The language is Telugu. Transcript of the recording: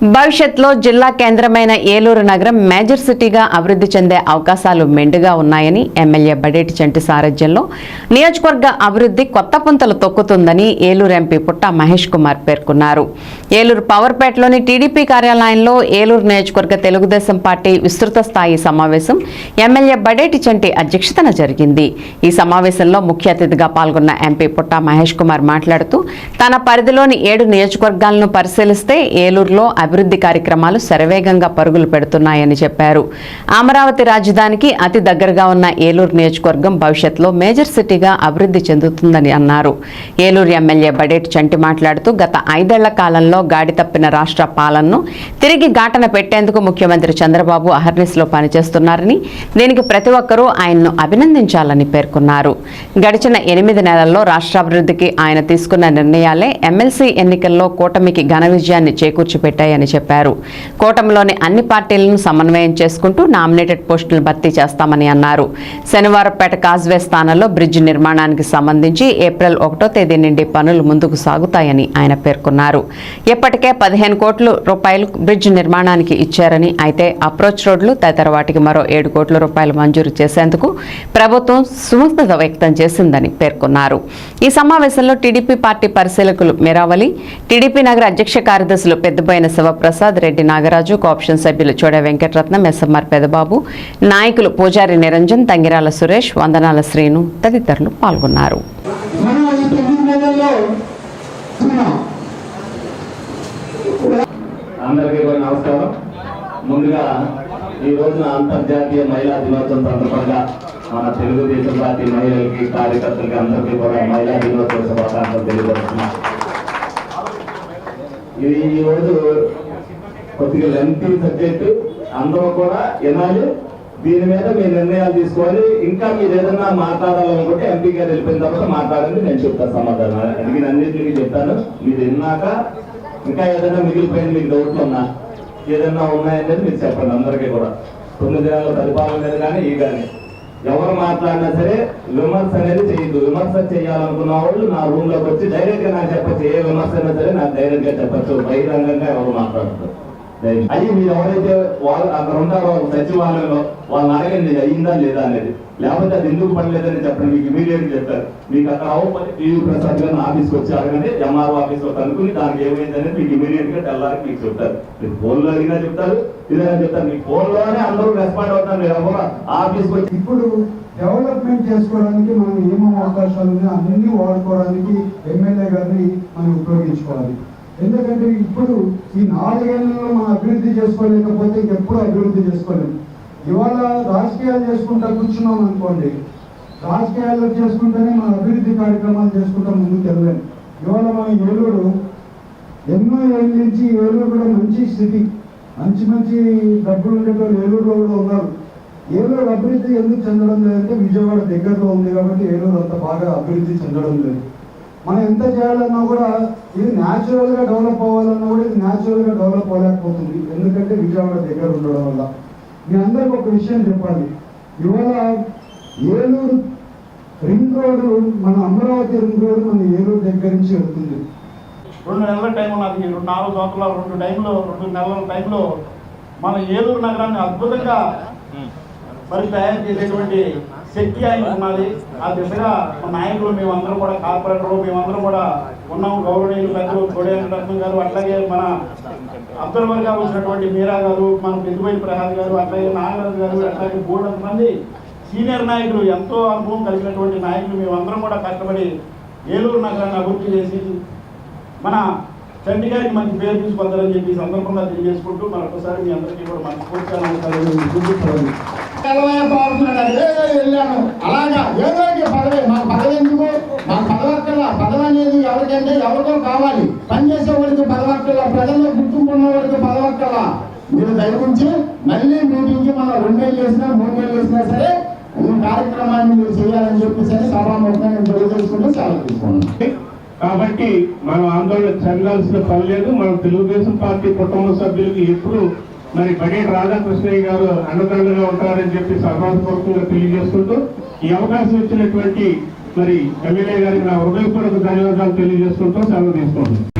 భవిష్యత్తులో జిల్లా కేంద్రమైన ఏలూరు నగరం మేజర్ సిటీగా అభివృద్ధి చెందే అవకాశాలు మెండుగా ఉన్నాయని ఎమ్మెల్యే బడేటి చంటి సారథ్యంలో నియోజకవర్గ అభివృద్ధి కొత్త పుంతలు తొక్కుతుందని ఏలూరు ఎంపీ పుట్ట మహేష్ కుమార్ పేర్కొన్నారు. ఏలూరు పవర్పేటలోని టీడీపీ కార్యాలయంలో ఏలూరు నియోజకవర్గ తెలుగుదేశం పార్టీ విస్తృత స్థాయి సమావేశం ఎమ్మెల్యే బడేటి చంటి అధ్యక్షతన జరిగింది. ఈ సమావేశంలో ముఖ్య అతిథిగా పాల్గొన్న ఎంపీ పుట్ట మహేష్ కుమార్ మాట్లాడుతూ తన పరిధిలోని 7 నియోజకవర్గాలను పరిశీలిస్తే ఏలూరులో అభివృద్ధి కార్యక్రమాలు శరవేగంగా పరుగులు పెడుతున్నాయని చెప్పారు. అమరావతి రాజధానికి అతి దగ్గరగా ఉన్న ఏలూరు నియోజకవర్గం భవిష్యత్తులో మేజర్ సిటీగా అభివృద్ధి చెందుతుందని అన్నారు. ఏలూరు ఎమ్మెల్యే బడేటి చంటి మాట్లాడుతూ గత 5 ఏళ్ల కాలంలో గాడి తప్పిన రాష్ట్ర పాలనను తిరిగి గాటన పెట్టేందుకు ముఖ్యమంత్రి చంద్రబాబు అహర్నిశలో పనిచేస్తున్నారని, దీనికి ప్రతి ఒక్కరూ ఆయన్ను అభినందించాలని పేర్కొన్నారు. గడిచిన 8 నెలల్లో రాష్ట్రాభివృద్ధికి ఆయన తీసుకున్న నిర్ణయాలే ఎమ్మెల్సీ ఎన్నికల్లో కూటమికి ఘన విజయాన్ని చేకూర్చిపెట్టాయని చెప్పారు. కూటమిలోని అన్ని పార్టీలను సమన్వయం చేసుకుంటూ నామినేటెడ్ పోస్టులు భర్తీ చేస్తామని అన్నారు. శనివారపేట కాజ్వే స్థానంలో బ్రిడ్జ్ నిర్మాణానికి సంబంధించి ఏప్రిల్ 1వ తేదీ నుండి పనులు ముందుకు సాగుతాయని ఆయన పేర్కొన్నారు. ఇప్పటికే 15 కోట్ల రూపాయలు బ్రిడ్జ్ నిర్మాణానికి ఇచ్చారని, అయితే అప్రోచ్ రోడ్లు తదితర వాటికి మరో 7 కోట్ల రూపాయలు మంజూరు చేసేందుకు ప్రభుత్వం సుముఖత వ్యక్తం చేసిందని పేర్కొన్నారు. ఈ సమావేశంలో టీడీపీ పార్టీ పరిశీలకులు మీరావళి, టీడీపీ నగర అధ్యక్ష కార్యదర్శులు పెద్దబోయిన శివప్రసాద్, రెడ్డి నాగరాజు, కోఆప్షన్ సభ్యులు చోడ వెంకటరత్నం, ఎస్ఎంఆర్ పెదబాబు, నాయకులు పూజారి నిరంజన్, తంగిరాల సురేష్, వందనాల శ్రీను తదితరులు పాల్గొన్నారు. ముందుగా ఈ రోజున అంతర్జాతీయ మహిళా దినోత్సవం సందర్భంగా మన తెలుగుదేశం పార్టీ మహిళలకి, కార్యకర్తలకి అందరికీ కూడా మహిళా దినోత్సవ శుభాకాంక్షలు తెలియజేస్తున్నాం. ఇది ఈ రోజు కొద్దిగా లెంతీ సబ్జెక్టు, అందరూ కూడా వినాలి. దీని మీద మీ నిర్ణయాలు తీసుకోవాలి. ఇంకా మీరు ఏదైనా మాట్లాడాలనుకుంటే ఎంపీ గారు వెళ్ళిపోయిన తర్వాత మాట్లాడండి, నేను చెప్తాను సమాధానం. అడిగిన అన్నింటికి చెప్తాను. మీరు విన్నాక ఇంకా ఏదైనా మిగిలిపోయింది, మీకు డౌట్లు ఉన్నా ఏదైనా ఉన్నాయనేది మీరు చెప్పండి. అందరికీ కూడా 9 నెలల పరిపాలన మీద కానీ ఈ కానీ ఎవరు మాట్లాడినా సరే విమర్శ అనేది చేయొద్దు. విమర్శ చేయాలనుకున్న వాళ్ళు నా రూమ్ లోకి వచ్చి డైరెక్ట్ గా నాకు చెప్పచ్చు. ఏ విమర్శ అయినా సరే నాకు డైరెక్ట్ గా చెప్పచ్చు. బహిరంగంగా ఎవరు మాట్లాడతారు అది మీరు ఎవరైతే వాళ్ళు అక్కడ ఉంటారో సచివాలయంలో వాళ్ళని అడగండి అయిందా లేదా అనేది. లేకపోతే అది ఎందుకు పడలేదని చెప్పండి. మీకు ఇమీడియట్ చెప్తారు. మీకు అక్కడ అవ్వకపోతే టీవీ ప్రసాద్ గారిని ఆఫీస్కి వచ్చి అడగండి. ఎంఆర్ఓ ఆఫీస్ లో కనుక్కుని దానికి ఏమైంది అనేది మీకు ఇమీడియట్ గా తెల్లారికి మీకు చెప్తారు. మీరు ఫోన్ లో అడిగినా చెప్తారు, ఇదైనా చెప్తారు. మీకు ఫోన్ లోనే అందరూ రెస్పాండ్ అవుతారు. మీరు ఎవరు ఆఫీస్కి వచ్చి ఇప్పుడు డెవలప్మెంట్ చేసుకోవడానికి మనం ఏమేమి అవకాశాలు ఉన్నాయో అన్ని వాడుకోవడానికి ఎమ్మెల్యే గారిని మనం ఉపయోగించుకోవాలి. ఎందుకంటే ఇప్పుడు ఈ 4 ఏళ్లలో మనం అభివృద్ధి చేసుకోలేకపోతే ఇంకెప్పుడు అభివృద్ధి చేసుకోలేము. ఇవాళ రాజకీయాలు చేసుకుంటా కూర్చున్నాం అనుకోండి, రాజకీయాలు చేసుకుంటేనే మన అభివృద్ధి కార్యక్రమాలు చేసుకుంటా ముందుకు వెళ్ళలేము. ఇవాళ మన ఏలూరు ఎన్నో ఏళ్ళ నుంచి ఏలూరు కూడా మంచి స్థితి, మంచి డబ్బులు ఉండేటప్పుడు ఏలూరులో కూడా ఉన్నారు. ఏలూరు అభివృద్ధి ఎందుకు చెందడం లేదంటే విజయవాడ దగ్గరలో ఉంది కాబట్టి ఏలూరు అంత బాగా అభివృద్ధి చెందడం లేదు. మనం ఎంత చేయాలన్నా కూడా ఇది న్యాచురల్గా డెవలప్ అవ్వాలన్నా కూడా ఇది న్యాచురల్గా డెవలప్ అవ్వలేకపోతుంది. ఎందుకంటే విజయవాడ దగ్గర ఉండడం వల్ల. మీ అందరికి ఒక విషయం చెప్పాలి. ఇవాళ ఏలూరు రింగ్ రోడ్డు, మన అమరావతి రింగ్ రోడ్డు మన ఏలూరు దగ్గర నుంచి వెళ్తుంది. 2 నెలల టైం ఉన్నది. 4 సంవత్సరాలు 2 నెలల టైంలో మన ఏలూరు నగరాన్ని అద్భుతంగా మరి తయారు చేసేటువంటి శక్తి ఆయన ఉన్నది. ఆ దిశగా మన నాయకులు మేమందరం కూడా, కార్పొరేటర్లు మేమందరం కూడా ఉన్నాం. గౌరవనీయులు పెద్దలు కోడేంద్రరత్నం గారు, అట్లాగే మన అబ్జర్వర్గా వచ్చినటువంటి మీరా గారు, మన పెద్దబోయిన ప్రసాద్ గారు, అట్లాగే నాగరాజు గారు, అట్లాగే 300 మంది సీనియర్ నాయకులు, ఎంతో అనుభవం కలిగినటువంటి నాయకులు మేమందరం కూడా కష్టపడి ఏలూరు నగరాన్ని అభివృద్ధి చేసి మన చంటి గారికి మంచి పేరు తీసుకొద్దారని చెప్పి సందర్భంగా తెలియజేసుకుంటూ మరొకసారి మీ అందరికీ కూడా మంచి పూర్తి వెళ్ళాను. అలాగా ఏదో పదవి, మాకు పదవి ఎందుకు, మాకు పదవక్కల పదవి అనేది ఎవరికంటే ఎవరికో కావాలి. పనిచేసే వాడికి పదవక్కల, ప్రజల్లో గుర్తుంపున్న వాడికి పదవక్కల. మీరు దయవుంచి మళ్ళీ మీటింగ్కి మనం 2 నెలలు చేసినా 3 నెలలు చేసినా సరే ఈ కార్యక్రమాన్ని మీరు చేయాలని చెప్పేసి సభాముఖంగా నేను తెలియజేసుకుంటూ సెలవు తీసుకున్నాను. కాబట్టి మనం ఆందోళన చెందాల్సిన పని లేదు. మన తెలుగుదేశం పార్టీ కుటుంబ సభ్యులకి ఎప్పుడు మరి బడేటి రాధాకృష్ణయ్య గారు అండదండగా ఉంటారని చెప్పి సభాపూర్వకంగా తెలియజేసుకుంటూ ఈ అవకాశం ఇచ్చినటువంటి మరి ఎమ్మెల్యే గారికి నా హృదయపూర్వక ధన్యవాదాలు తెలియజేసుకుంటూ సెలవు తీసుకుంటున్నాను.